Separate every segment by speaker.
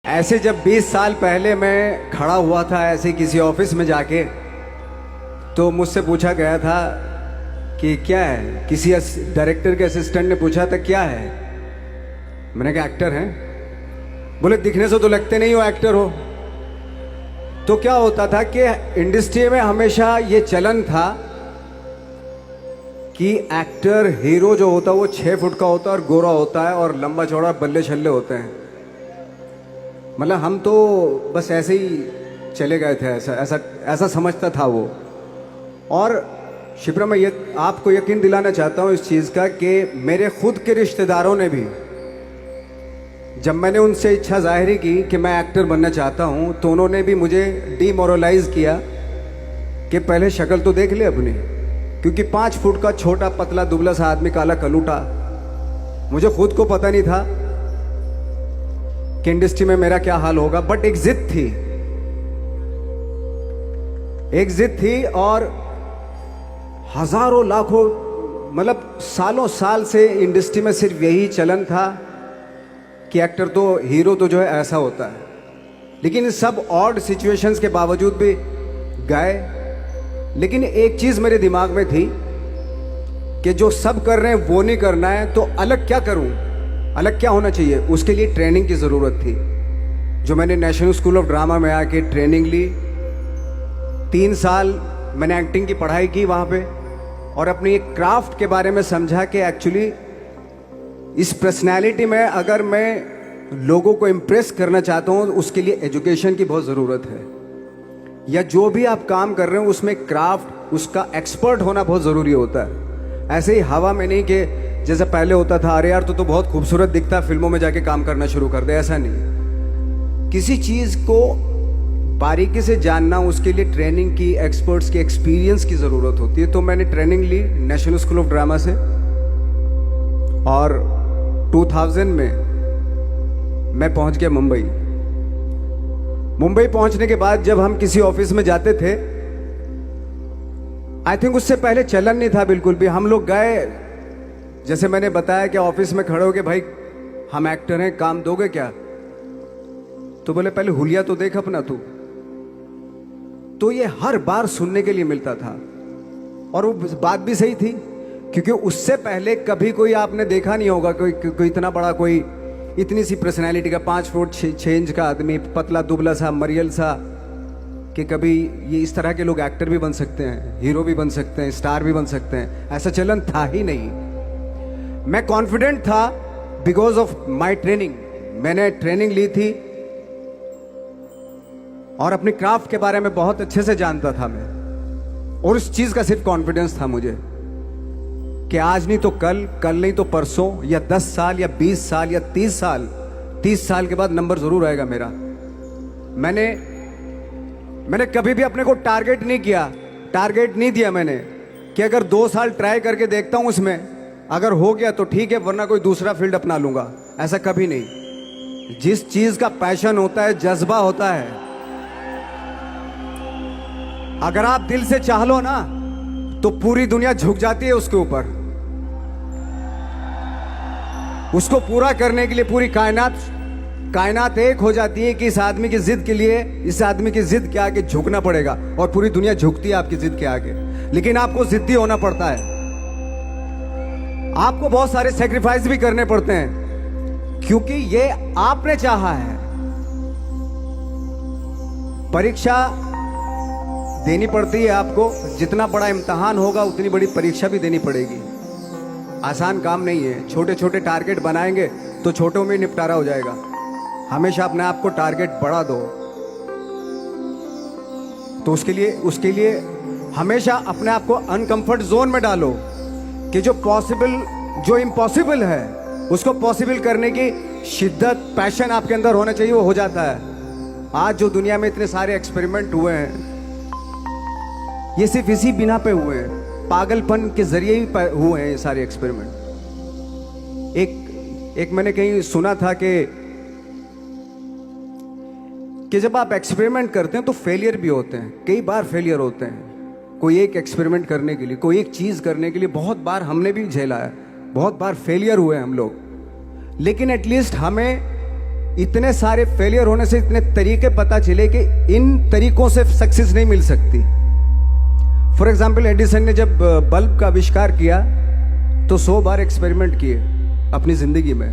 Speaker 1: ऐसे जब 20 साल पहले मैं खड़ा हुआ था ऐसे किसी ऑफिस में जाके, तो मुझसे पूछा गया था कि क्या है। किसी डायरेक्टर के असिस्टेंट ने पूछा था क्या है। मैंने कहा एक्टर हैं। बोले दिखने से तो लगते नहीं हो एक्टर हो। तो क्या होता था कि इंडस्ट्री में हमेशा ये चलन था कि एक्टर हीरो जो होता है वो 6 फुट का होता है और गोरा होता है और लंबा चौड़ा बल्ले छल्ले होते हैं। मतलब हम तो बस ऐसे ही चले गए थे, ऐसा ऐसा ऐसा समझता था वो। और शिप्रा, मैं ये आपको यकीन दिलाना चाहता हूँ इस चीज़ का कि मेरे खुद के रिश्तेदारों ने भी, जब मैंने उनसे इच्छा जाहिर की कि मैं एक्टर बनना चाहता हूँ, तो उन्होंने भी मुझे डीमोरलाइज किया कि पहले शक्ल तो देख ले अपनी, क्योंकि 5 फुट का छोटा पतला दुबला सा आदमी, काला कलूटा। मुझे खुद को पता नहीं था कि इंडस्ट्री में मेरा क्या हाल होगा, बट एक जिद थी, एक जिद थी। और हजारों लाखों, मतलब सालों साल से इंडस्ट्री में सिर्फ यही चलन था कि एक्टर तो, हीरो तो जो है ऐसा होता है। लेकिन सब ऑड सिचुएशंस के बावजूद भी गए। लेकिन एक चीज मेरे दिमाग में थी कि जो सब कर रहे हैं वो नहीं करना है, तो अलग क्या करूं, अलग क्या होना चाहिए। उसके लिए ट्रेनिंग की ज़रूरत थी, जो मैंने नेशनल स्कूल ऑफ ड्रामा में आके ट्रेनिंग ली। 3 साल मैंने एक्टिंग की पढ़ाई की वहाँ पे, और अपनी एक क्राफ्ट के बारे में समझा कि एक्चुअली इस पर्सनैलिटी में अगर मैं लोगों को इम्प्रेस करना चाहता हूँ, उसके लिए एजुकेशन की बहुत ज़रूरत है। या जो भी आप काम कर रहे हो उसमें क्राफ्ट, उसका एक्सपर्ट होना बहुत ज़रूरी होता है। ऐसे ही हवा में नहीं कि जैसे पहले होता था, अरे यार तो बहुत खूबसूरत दिखता, फिल्मों में जाके काम करना शुरू कर दे। ऐसा नहीं, किसी चीज़ को बारीकी से जानना, उसके लिए ट्रेनिंग की, एक्सपर्ट्स की, एक्सपीरियंस की ज़रूरत होती है। तो मैंने ट्रेनिंग ली नेशनल स्कूल ऑफ ड्रामा से, और 2000 में मैं पहुंच गया मुंबई। मुंबई पहुंचने के बाद जब हम किसी ऑफिस में जाते थे, आई थिंक उससे पहले चलन नहीं था बिल्कुल भी। हम लोग गए, जैसे मैंने बताया कि ऑफिस में खड़े हो के, भाई हम एक्टर हैं, काम दोगे क्या। तो बोले पहले हुलिया तो देख अपना तू। तो ये हर बार सुनने के लिए मिलता था, और वो बात भी सही थी, क्योंकि उससे पहले कभी कोई आपने देखा नहीं होगा कोई इतना बड़ा, कोई इतनी सी पर्सनैलिटी का 5 फुट 6 इंच का आदमी, पतला दुबला सा मरियल सा, कि कभी ये इस तरह के लोग एक्टर भी बन सकते हैं, हीरो भी बन सकते हैं, स्टार भी बन सकते हैं। ऐसा चलन था ही नहीं। मैं कॉन्फिडेंट था बिकॉज ऑफ माई ट्रेनिंग। मैंने ट्रेनिंग ली थी और अपनी क्राफ्ट के बारे में बहुत अच्छे से जानता था मैं, और उस चीज का सिर्फ कॉन्फिडेंस था मुझे कि आज नहीं तो कल, कल नहीं तो परसों, या 10 साल या 20 साल या 30 साल, 30 साल के बाद नंबर जरूर आएगा मेरा। मैंने कभी भी अपने को टारगेट नहीं किया, टारगेट नहीं दिया मैंने कि अगर 2 साल ट्राई करके देखता हूं, उसमें अगर हो गया तो ठीक है, वरना कोई दूसरा फील्ड अपना लूंगा। ऐसा कभी नहीं। जिस चीज का पैशन होता है, जज्बा होता है, अगर आप दिल से चाह लो ना, तो पूरी दुनिया झुक जाती है उसके ऊपर। उसको पूरा करने के लिए पूरी कायनात एक हो जाती है कि इस आदमी की जिद के लिए, इस आदमी की जिद के आगे झुकना पड़ेगा, और पूरी दुनिया झुकती है आपकी जिद के आगे। लेकिन आपको जिद्दी होना पड़ता है, आपको बहुत सारे सेक्रीफाइस भी करने पड़ते हैं, क्योंकि ये आपने चाहा है। परीक्षा देनी पड़ती है आपको, जितना बड़ा इम्तिहान होगा उतनी बड़ी परीक्षा भी देनी पड़ेगी। आसान काम नहीं है। छोटे छोटे टारगेट बनाएंगे तो छोटों में निपटारा हो जाएगा। हमेशा अपने आप को टारगेट बढ़ा दो। तो उसके लिए हमेशा अपने आप को अनकंफर्ट जोन में डालो, कि जो इम्पॉसिबल है उसको पॉसिबल करने की शिद्दत, पैशन आपके अंदर होना चाहिए, वो हो जाता है। आज जो दुनिया में इतने सारे एक्सपेरिमेंट हुए हैं, ये सिर्फ इसी बिना पे हुए हैं, पागलपन के जरिए ही हुए हैं ये सारे एक्सपेरिमेंट। एक मैंने कहीं सुना था कि जब आप एक्सपेरिमेंट करते हैं तो फेलियर भी होते हैं, कई बार फेलियर होते हैं। कोई एक एक्सपेरिमेंट करने के लिए, कोई एक चीज करने के लिए बहुत बार हमने भी झेला है, बहुत बार फेलियर हुए हम लोग। लेकिन एटलीस्ट हमें इतने सारे फेलियर होने से इतने तरीके पता चले कि इन तरीकों से सक्सेस नहीं मिल सकती। फॉर एग्जाम्पल, एडिसन ने जब बल्ब का आविष्कार किया तो 100 बार एक्सपेरिमेंट किए अपनी जिंदगी में।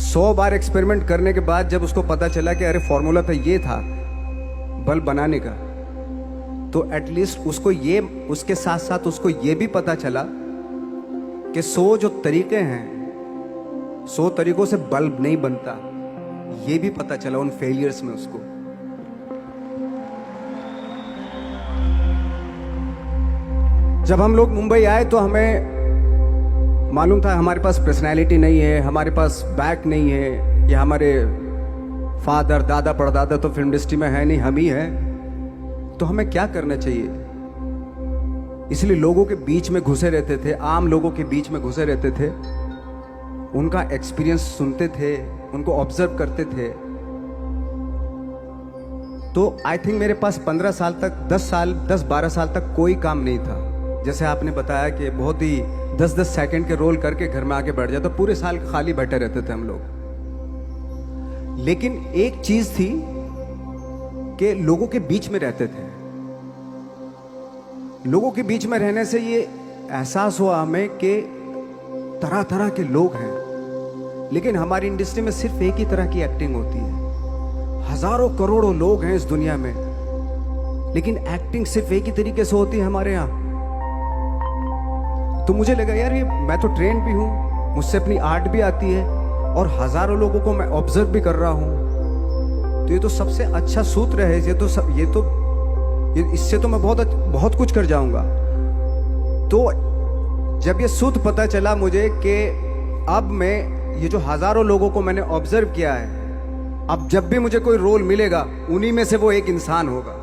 Speaker 1: 100 बार एक्सपेरिमेंट करने के बाद जब उसको पता चला कि अरे फॉर्मूला तो ये था बल्ब बनाने का, तो एटलीस्ट उसको ये, उसके साथ साथ उसको ये भी पता चला कि 100 जो तरीके हैं, 100 तरीकों से बल्ब नहीं बनता, ये भी पता चला उन फेलियर्स में उसको। जब हम लोग मुंबई आए तो हमें मालूम था हमारे पास पर्सनैलिटी नहीं है, हमारे पास बैक नहीं है, या हमारे फादर दादा परदादा तो फिल्म इंडस्ट्री में है नहीं, हम ही हैं, तो हमें क्या करना चाहिए। इसलिए लोगों के बीच में घुसे रहते थे, आम लोगों के बीच में घुसे रहते थे, उनका एक्सपीरियंस सुनते थे, उनको ऑब्जर्व करते थे। तो आई थिंक मेरे पास 15 साल तक, 10-12 साल तक कोई काम नहीं था। जैसे आपने बताया कि बहुत ही 10-10 सेकंड के रोल करके घर में आके बैठ जाता, पूरे साल खाली बैठे रहते थे हम लोग। लेकिन एक चीज थी कि लोगों के बीच में रहते थे। लोगों के बीच में रहने से ये एहसास हुआ हमें कि तरह तरह के लोग हैं, लेकिन हमारी इंडस्ट्री में सिर्फ एक ही तरह की एक्टिंग होती है। हजारों करोड़ों लोग हैं इस दुनिया में, लेकिन एक्टिंग सिर्फ एक ही तरीके से होती है हमारे यहाँ। तो मुझे लगा यार, ये मैं तो ट्रेन भी हूं, मुझसे अपनी आर्ट भी आती है, और हजारों लोगों को मैं ऑब्जर्व भी कर रहा हूं, तो ये तो सबसे अच्छा सूत्र है। इससे तो मैं बहुत कुछ कर जाऊंगा। तो जब ये सूत्र पता चला मुझे कि अब मैं ये जो हजारों लोगों को मैंने ऑब्जर्व किया है, अब जब भी मुझे कोई रोल मिलेगा उन्हीं में से वो एक इंसान होगा।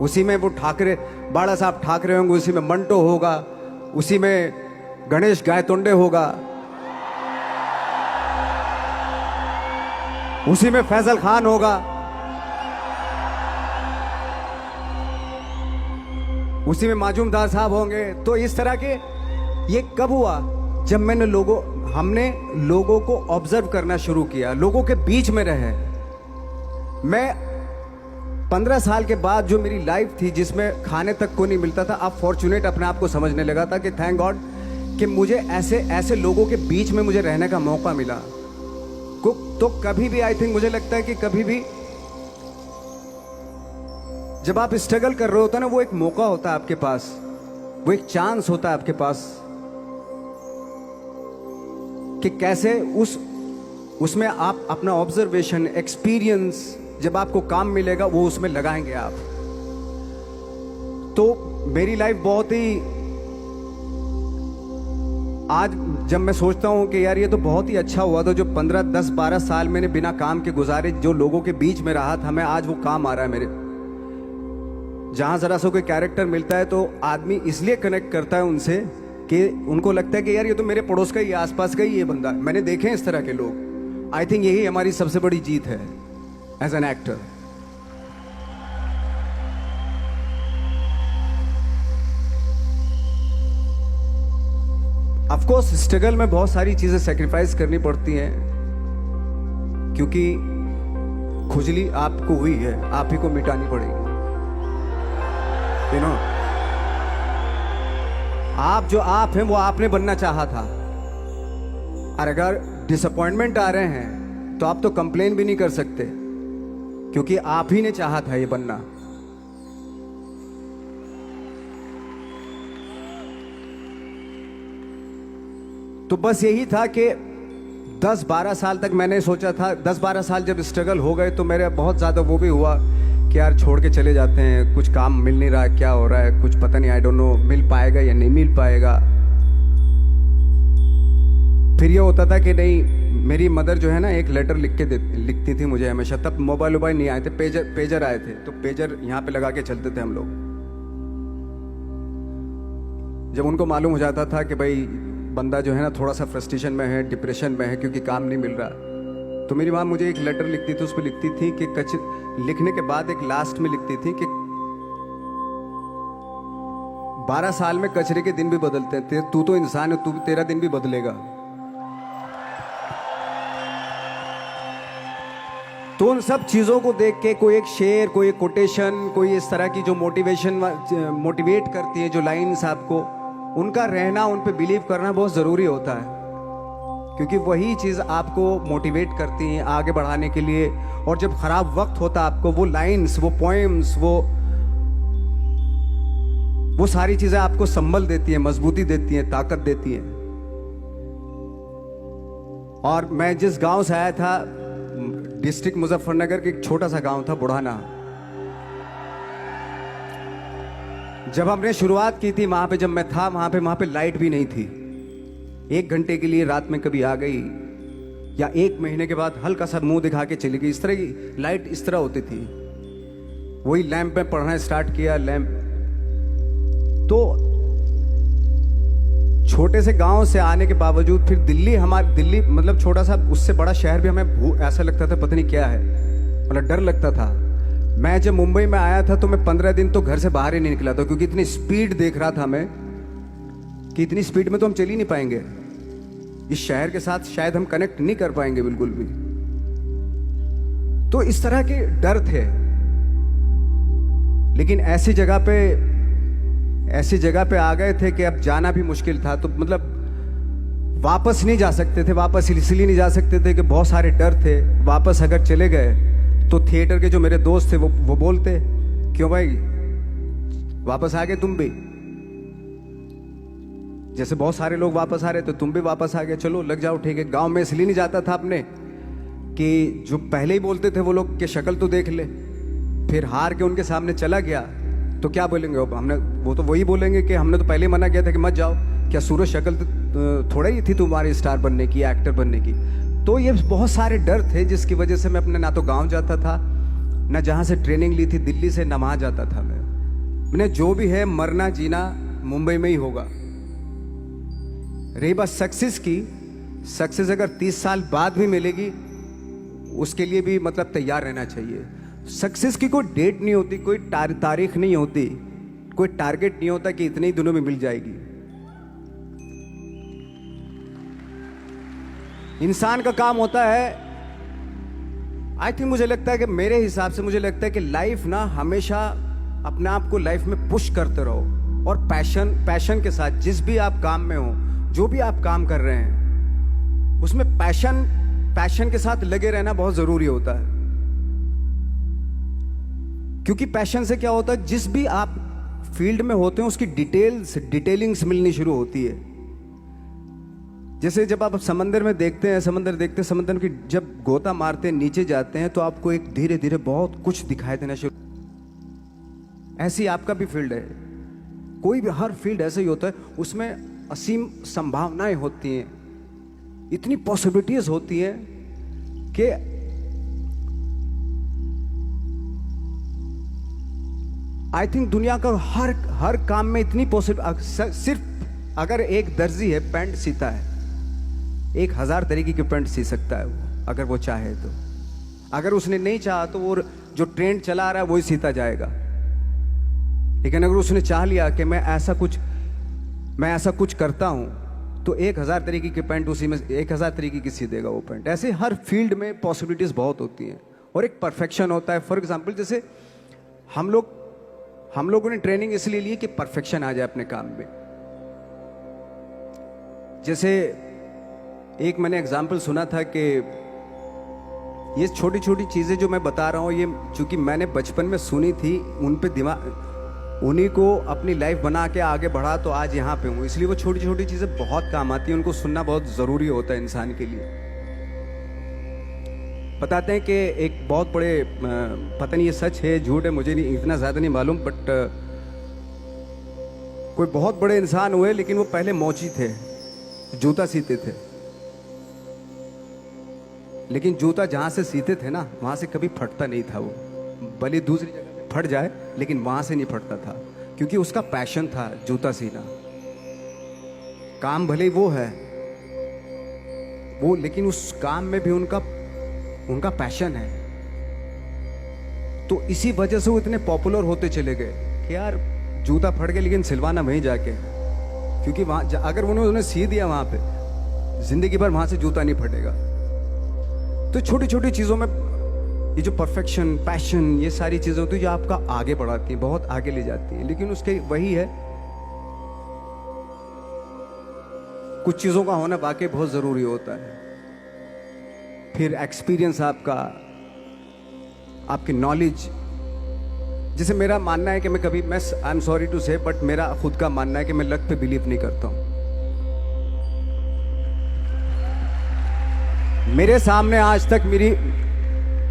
Speaker 1: उसी में वो ठाकरे, बाड़ा साहब ठाकरे होंगे, उसी में मंटो होगा, उसी में गणेश गायतोंडे होगा, उसी में फैजल खान होगा, उसी में माजूमदार साहब होंगे। तो इस तरह के, ये कब हुआ? जब हमने लोगों को ऑब्जर्व करना शुरू किया, लोगों के बीच में रहे। मैं 15 साल के बाद जो मेरी लाइफ थी, जिसमें खाने तक को नहीं मिलता था, अब फॉर्चुनेट अपने आप को समझने लगा था कि थैंक गॉड कि मुझे ऐसे लोगों के बीच में मुझे रहने का मौका मिला। तो कभी भी, आई थिंक मुझे लगता है कि कभी भी जब आप स्ट्रगल कर रहे होते ना, वो एक मौका होता है आपके पास, वो एक चांस होता है आपके पास कि कैसे उसमें आप अपना ऑब्जर्वेशन, एक्सपीरियंस, जब आपको काम मिलेगा वो उसमें लगाएंगे आप। तो मेरी लाइफ बहुत ही, आज जब मैं सोचता हूं कि यार ये तो बहुत ही अच्छा हुआ था जो 15, 10, 12 साल मैंने बिना काम के गुजारे, जो लोगों के बीच में रहा था, मैं आज वो काम आ रहा है मेरे। जहां जरा सा कोई कैरेक्टर मिलता है तो आदमी इसलिए कनेक्ट करता है उनसे कि उनको लगता है कि यार ये तो मेरे पड़ोस का ही, आसपास का ही ये बंदा, मैंने देखे हैं इस तरह के लोग। आई थिंक यही हमारी सबसे बड़ी जीत है as an actor. Of course struggle में बहुत सारी चीजें सेक्रीफाइस करनी पड़ती हैं, क्योंकि खुजली आपको हुई है, आप ही को मिटानी पड़ेगी। यू नो, आप जो आप हैं वो आपने बनना चाहा था, और अगर डिसअपॉइंटमेंट आ रहे हैं तो आप तो कंप्लेन भी नहीं कर सकते, क्योंकि आप ही ने चाहा था ये बनना। तो बस यही था कि 10-12 साल तक मैंने सोचा था, 10-12 साल जब स्ट्रगल हो गए तो मेरे बहुत ज़्यादा वो भी हुआ कि यार छोड़ के चले जाते हैं, कुछ काम मिल नहीं रहा है, क्या हो रहा है, कुछ पता नहीं, आई डोंट नो मिल पाएगा या नहीं मिल पाएगा। फिर ये होता था कि नहीं, मेरी मदर जो है ना एक लेटर लिखती थी मुझे हमेशा। तब मोबाइल नहीं आए थे, पेजर आए थे, तो पेजर यहाँ पे लगा के चलते थे हम लोग। जब उनको मालूम हो जाता था कि भाई बंदा जो है ना थोड़ा सा फ्रस्ट्रेशन में है, डिप्रेशन में है, क्योंकि काम नहीं मिल रहा, तो मेरी माँ मुझे एक लेटर लिखती थी। उस पर लिखती थी कि लिखने के बाद एक लास्ट में लिखती थी कि 12 साल में कचरे के दिन भी बदलते हैं, तू तो इंसान है, तेरा दिन भी बदलेगा। तो उन सब चीज़ों को देख के कोई एक शेर, कोई एक कोटेशन, कोई इस तरह की जो मोटिवेट करती है जो लाइंस आपको, उनका रहना, उन पे बिलीव करना बहुत ज़रूरी होता है, क्योंकि वही चीज़ आपको मोटिवेट करती हैं आगे बढ़ाने के लिए। और जब खराब वक्त होता है आपको वो लाइंस, वो पोएम्स, वो सारी चीज़ें आपको संबल देती हैं, मजबूती देती हैं, ताकत देती हैं। और मैं जिस गांव से आया था, डिस्ट्रिक्ट मुजफ्फरनगर के एक छोटा सा गांव था बुढ़ाना। जब हमने शुरुआत की थी वहां पे, जब मैं था वहां पे लाइट भी नहीं थी। 1 घंटे के लिए रात में कभी आ गई, या 1 महीने के बाद हल्का सा मुंह दिखा के चली गई। इस तरह की लाइट इस तरह होती थी। वही लैंप में पढ़ना स्टार्ट किया, लैंप। तो छोटे से गांव से आने के बावजूद फिर दिल्ली मतलब छोटा सा, उससे बड़ा शहर भी हमें ऐसा लगता था पता नहीं क्या है, मतलब डर लगता था। मैं जब मुंबई में आया था तो मैं 15 दिन तो घर से बाहर ही नहीं निकला था, क्योंकि इतनी स्पीड देख रहा था मैं कि इतनी स्पीड में तो हम चल ही नहीं पाएंगे, इस शहर के साथ शायद हम कनेक्ट नहीं कर पाएंगे बिल्कुल भी। तो इस तरह के डर थे। लेकिन ऐसी जगह पे आ गए थे कि अब जाना भी मुश्किल था। तो मतलब वापस नहीं जा सकते थे। वापस इसलिए नहीं जा सकते थे कि बहुत सारे डर थे। वापस अगर चले गए तो थिएटर के जो मेरे दोस्त थे वो बोलते, क्यों भाई वापस आ गए तुम भी, जैसे बहुत सारे लोग वापस आ रहे थे तुम भी वापस आ गए, चलो लग जाओ ठीक है। गांव में इसलिए नहीं जाता था अपने कि जो पहले ही बोलते थे वो लोग के शक्ल तो देख ले, फिर हार के उनके सामने चला गया तो क्या बोलेंगे वो तो वही बोलेंगे कि हमने तो पहले ही मना किया था कि मत जाओ, क्या सूरज शक्ल थोड़ा ही थी तुम्हारी स्टार बनने की, एक्टर बनने की। तो ये बहुत सारे डर थे जिसकी वजह से मैं अपने ना तो गांव जाता था, ना जहां से ट्रेनिंग ली थी दिल्ली से, ना वहां जाता था। मैंने जो भी है मरना जीना मुंबई में ही होगा। रही बात सक्सेस की, सक्सेस अगर 30 साल बाद भी मिलेगी उसके लिए भी मतलब तैयार रहना चाहिए। सक्सेस की कोई डेट नहीं होती, कोई तारीख नहीं होती, कोई टारगेट नहीं होता कि इतने ही दिनों में मिल जाएगी। इंसान का काम होता है, आई थिंक मुझे लगता है कि मेरे हिसाब से मुझे लगता है कि लाइफ ना हमेशा अपने आप को लाइफ में पुश करते रहो, और पैशन के साथ जिस भी आप काम में हो, जो भी आप काम कर रहे हैं उसमें पैशन के साथ लगे रहना बहुत जरूरी होता है। क्योंकि पैशन से क्या होता है, जिस भी आप फील्ड में होते हैं उसकी डिटेलिंग्स मिलनी शुरू होती है। जैसे जब आप समंदर में देखते हैं, समंदर की जब गोता मारते हैं नीचे जाते हैं तो आपको एक धीरे धीरे बहुत कुछ दिखाई देना शुरू। ऐसी आपका भी फील्ड है, कोई भी हर फील्ड ऐसा ही होता है, उसमें असीम संभावनाएं होती हैं, इतनी पॉसिबिलिटीज होती हैं कि आई थिंक दुनिया का हर काम में इतनी सिर्फ अगर एक दर्जी है पैंट सीता है, 1000 तरीके की पैंट सी सकता है वो, अगर वो चाहे तो। अगर उसने नहीं चाहा तो वो जो ट्रेंड चला रहा है वही सीता जाएगा। लेकिन अगर उसने चाह लिया कि मैं ऐसा कुछ करता हूं, तो 1000 तरीके की पैंट उसी में 1000 तरीके की सी देगा वो पैंट। ऐसे हर फील्ड में पॉसिबिलिटीज बहुत होती हैं, और एक परफेक्शन होता है। फॉर एग्जाम्पल जैसे हम लोगों ने ट्रेनिंग इसलिए ली कि परफेक्शन आ जाए अपने काम में। जैसे एक मैंने एग्जाम्पल सुना था कि ये छोटी छोटी चीजें जो मैं बता रहा हूं, ये चूंकि मैंने बचपन में सुनी थी, उन पे उन्हीं को अपनी लाइफ बना के आगे बढ़ा तो आज यहाँ पे हूँ। इसलिए वो छोटी छोटी चीजें बहुत काम आती हैं, उनको सुनना बहुत जरूरी होता है इंसान के लिए। बताते हैं कि एक बहुत बड़े, पता नहीं ये सच है झूठ है, मुझे नहीं इतना ज्यादा नहीं मालूम, बट कोई बहुत बड़े इंसान हुए, लेकिन वो पहले मोची थे, जूता सीते थे। लेकिन जूता जहां से सीते थे ना, वहां से कभी फटता नहीं था वो, भले दूसरी जगह फट जाए लेकिन वहां से नहीं फटता था, क्योंकि उसका पैशन था जूता सीना। काम भले वो है वो, लेकिन उस काम में भी उनका पैशन है। तो इसी वजह से वो इतने पॉपुलर होते चले गए कि यार जूता फट गया लेकिन सिलवाना वहीं जाके, क्योंकि वहां अगर उन्होंने सी दिया वहां पे, जिंदगी भर वहां से जूता नहीं फटेगा। तो छोटी छोटी चीजों में ये जो परफेक्शन, पैशन, ये सारी चीजें होती है जो आपका आगे बढ़ाती है, बहुत आगे ले जाती है। लेकिन उसके वही है, कुछ चीजों का होना वाकई बहुत जरूरी होता है। फिर एक्सपीरियंस आपका, आपकी नॉलेज। जैसे मेरा मानना है कि मैं कभी, मैं आई एम सॉरी टू से, बट मेरा खुद का मानना है कि मैं लक पे बिलीव नहीं करता हूं। मेरे सामने आज तक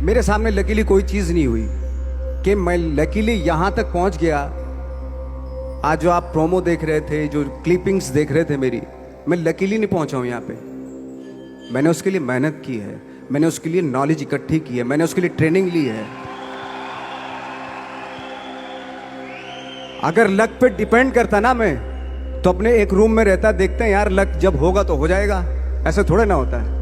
Speaker 1: मेरे सामने लकीली कोई चीज नहीं हुई कि मैं लकीली यहां तक पहुंच गया। आज जो आप प्रोमो देख रहे थे, जो क्लिपिंग्स देख रहे थे मेरी, मैं लकीली नहीं पहुंचा हूं यहां पे। मैंने उसके लिए मेहनत की है, मैंने उसके लिए नॉलेज इकट्ठी की है, मैंने उसके लिए ट्रेनिंग ली है। अगर लक पे डिपेंड करता ना मैं, तो अपने एक रूम में रहता, देखते हैं यार लक जब होगा तो हो जाएगा, ऐसे थोड़े ना होता है।